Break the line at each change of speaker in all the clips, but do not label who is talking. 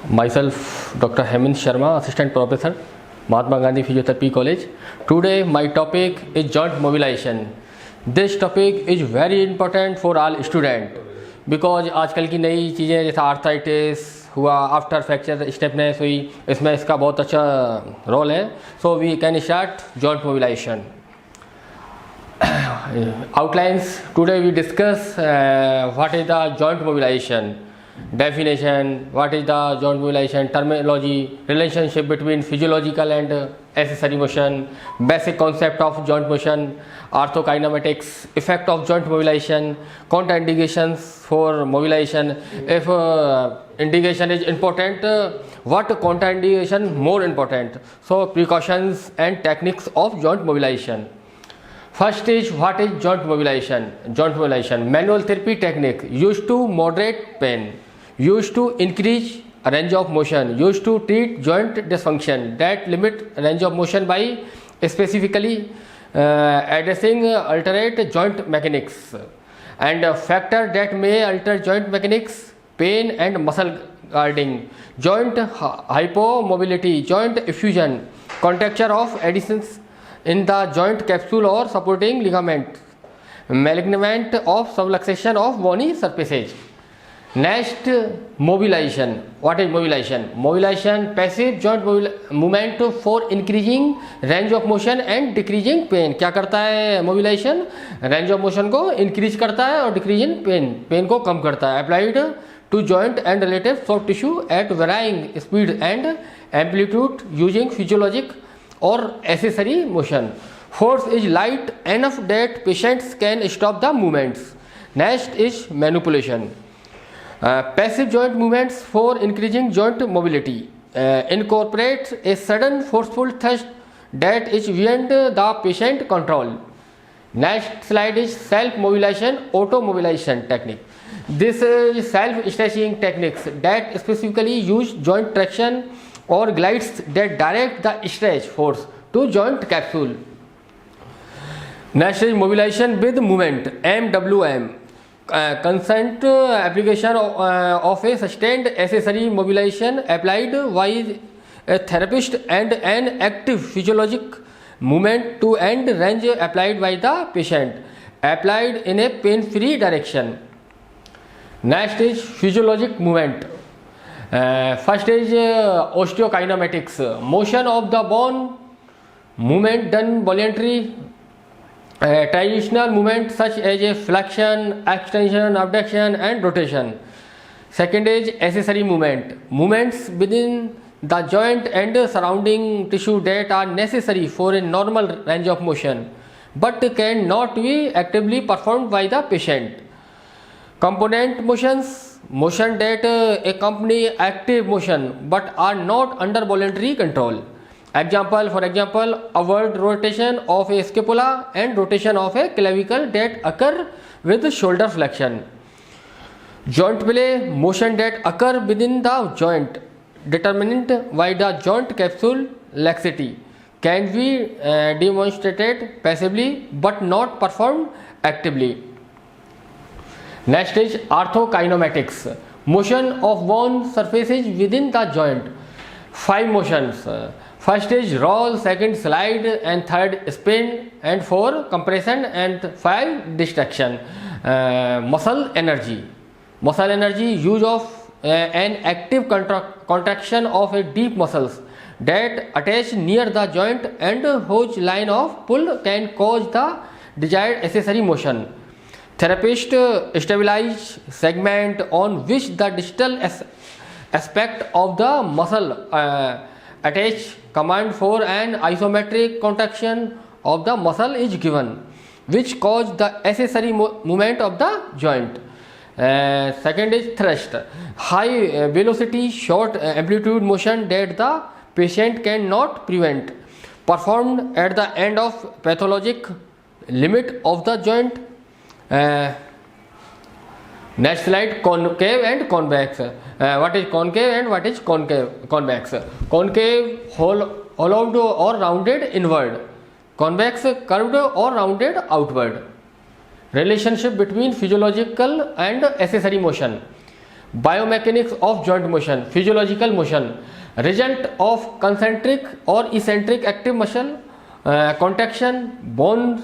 Myself, Dr. Hemant Sharma, Assistant Professor, Mahatma Gandhi Physiotherapy College. Today, my topic is joint mobilization. This topic is very important for all students because आजकल की नई चीज़ें जैसे arthritis हुआ, after fracture स्टेपनेस हुई, इसमें इसका बहुत अच्छा रोल है. So we can start joint mobilisation. Outlines. Today we discuss what is the joint mobilization, definition, what is the joint mobilization, terminology, relationship between physiological and accessory motion, basic concept of joint motion, orthokinematics, effect of joint mobilization, contraindications for mobilization. If indication is important, what contraindication more important? So precautions and techniques of joint mobilization. First is what is joint mobilization? Joint mobilization, manual therapy technique used to moderate pain, used to increase range of motion, used to treat joint dysfunction that limit range of motion by specifically addressing alternate joint mechanics and a factor that may alter joint mechanics, pain and muscle guarding, joint hypomobility, joint effusion, contracture of adhesions in the joint capsule or supporting ligament, malignment of subluxation of bony surfaces. Next, mobilization. What is mobilization? Mobilization, passive joint movement for increasing range of motion and decreasing pain. क्या करता है mobilization? Range of motion को increase करता है और decreasing pain को कम करता है. Applied to joint and related soft tissue at varying speed and amplitude using physiologic or accessory motion. Force is light enough that patients can stop the movements. Next is manipulation. Passive joint movements for increasing joint mobility incorporates a sudden forceful thrust that is beyond the patient control. Next slide is self-mobilization, auto-mobilization technique. This is self-stretching techniques that specifically use joint traction or glides that direct the stretch force to joint capsule. Next is mobilization with movement, MWM. Consent application of a sustained accessory mobilization applied by a therapist and an active physiologic movement to end range applied by the patient, applied in a pain-free direction. Next is physiologic movement. First is osteokinematics, motion of the bone, movement done voluntary, traditional movement such as a flexion, extension, abduction and rotation. Second is accessory movement, movements within the joint and surrounding tissue that are necessary for a normal range of motion but can not be actively performed by the patient. Component motions, motion that accompany active motion but are not under voluntary control. For example, upward rotation of a scapula and rotation of a clavicle that occur with shoulder flexion. Joint play, motion that occur within the joint determined by the joint capsule laxity, can be demonstrated passively but not performed actively. Next is orthokinematics, motion of bone surfaces within the joint. 5 motions. First is roll, second slide and third spin and 4 compression and 5 distraction. Muscle energy, use of an active contraction of a deep muscles that attach near the joint and whose line of pull can cause the desired accessory motion. Therapist stabilize segment on which the distal aspect of the muscle attach command for an isometric contraction of the muscle is given, which cause the accessory movement of the joint. Second is thrust, high velocity short amplitude motion that the patient cannot prevent, performed at the end of pathologic limit of the joint. Next slide, concave and convex. What is concave and what is convex? Concave, hollowed or rounded inward. Convex, curved or rounded outward. Relationship between physiological and accessory motion. Biomechanics of joint motion, physiological motion, result of concentric or eccentric active muscle contraction, bones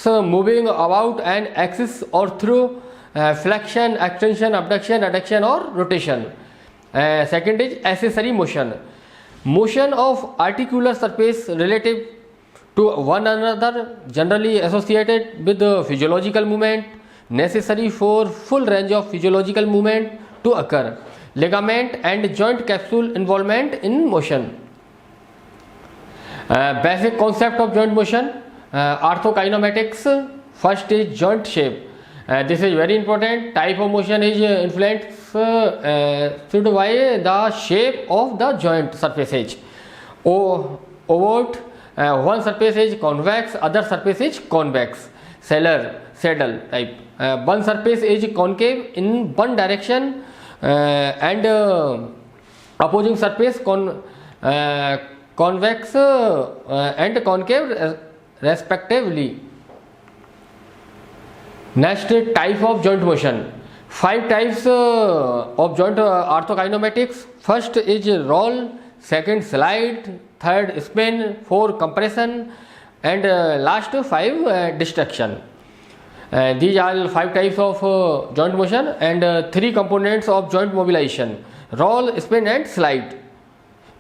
moving about an axis or through flexion, extension, abduction, adduction or rotation. Second is accessory motion, motion of articular surface relative to one another, generally associated with the physiological movement necessary for full range of physiological movement to occur. Ligament and joint capsule involvement in motion. Basic concept of joint motion, orthokinematics. First is joint shape. This is very important. Type of motion is influenced by the shape of the joint surfaces. Overt, one surface is convex, other surface is convex. Saddle type. One surface is concave in one direction and opposing surface convex and concave respectively. Next, type of joint motion. 5 types of joint orthokinematics. First is roll, second slide, third spin, 4 compression, and last 5 distraction. These are 5 types of joint motion and 3 components of joint mobilization: roll, spin and slide.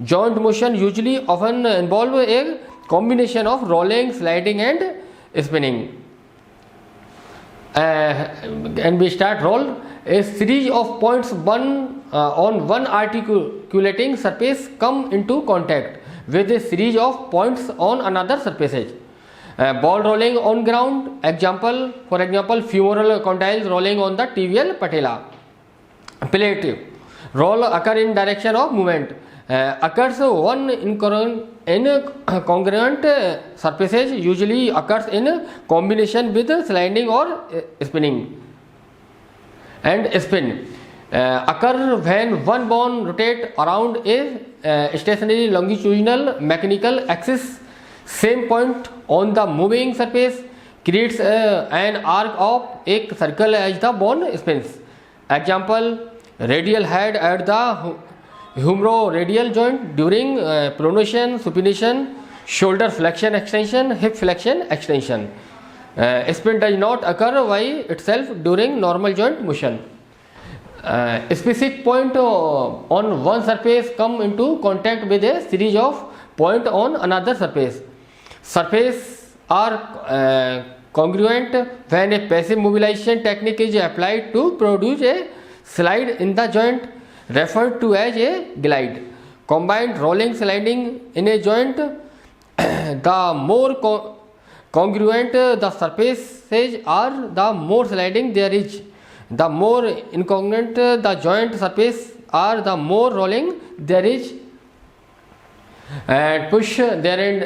Joint motion usually often involve a combination of rolling, sliding and spinning. And we start roll. A series of points on one articulating surface come into contact with a series of points on another surfaces. Ball rolling on ground, for example femoral condyles rolling on the tibial patella. Plate roll occur in direction of movement, occurs one in congruent surfaces, usually occurs in combination with sliding or spinning. And spin occur when one bone rotates around a stationary longitudinal mechanical axis. Same point on the moving surface creates an arc of a circle as the bone spins. Example, radial head at the humeroradial joint during pronation, supination, shoulder flexion extension, hip flexion extension. Spin does not occur by itself during normal joint motion. Specific point on one surface come into contact with a series of points on another surface. Surfaces are congruent when a passive mobilization technique is applied to produce a slide in the joint, referred to as a glide. Combined rolling, sliding in a joint, the more congruent the surfaces are, the more sliding there is. The more incongruent the joint surface are, the more rolling there is. And push therein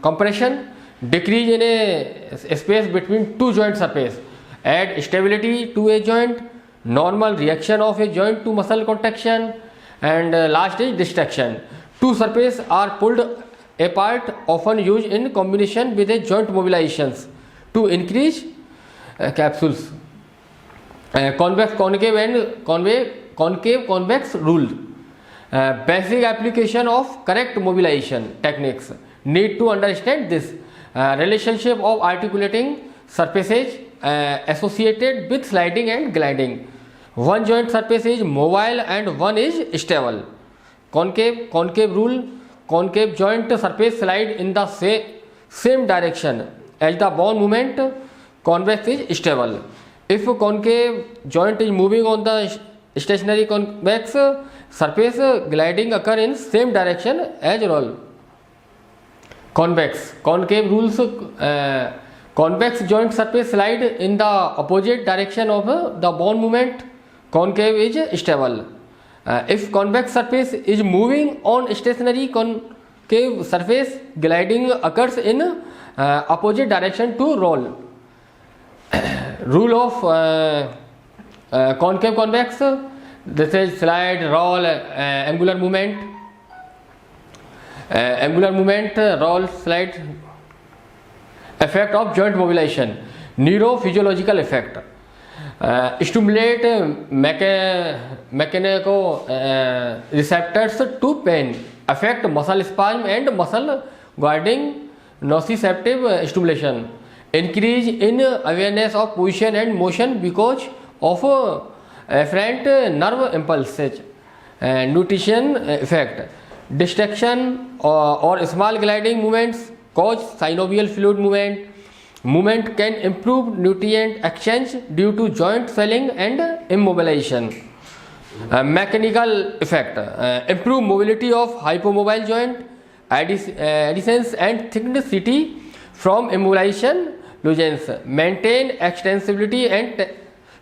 compression, decrease in a space between two joint surface, add stability to a joint, normal reaction of a joint to muscle contraction, and last is distraction. Two surfaces are pulled apart, often used in combination with a joint mobilizations to increase capsules. Convex, concave and concave convex rule. Basic application of correct mobilization techniques. Need to understand this relationship of articulating surfaces associated with sliding and gliding. One joint surface is mobile and one is stable. Concave rule. Concave joint surface slide in the same direction as the bone movement. Convex is stable. If concave joint is moving on the stationary convex surface, gliding occur in same direction as roll. Convex. Concave rules. Convex joint surface slide in the opposite direction of the bone movement. Concave is stable. If convex surface is moving on stationary concave surface, gliding occurs in opposite direction to roll. Rule of concave convex. This is slide, roll, angular movement, roll, slide. Effect of joint mobilization. Neurophysiological effect. Stimulate mechanical receptors to pain, affect muscle spasm and muscle guarding nociceptive stimulation, increase in awareness of position and motion because of afferent nerve impulses, nutrition effect, distraction or small gliding movements cause synovial fluid movement. Movement can improve nutrient exchange due to joint swelling and immobilization. Mechanical effect, improve mobility of hypomobile joint, adhesions and thickness from immobilization loosens, maintain extensibility and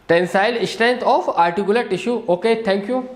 tensile strength of articular tissue. Okay, thank you.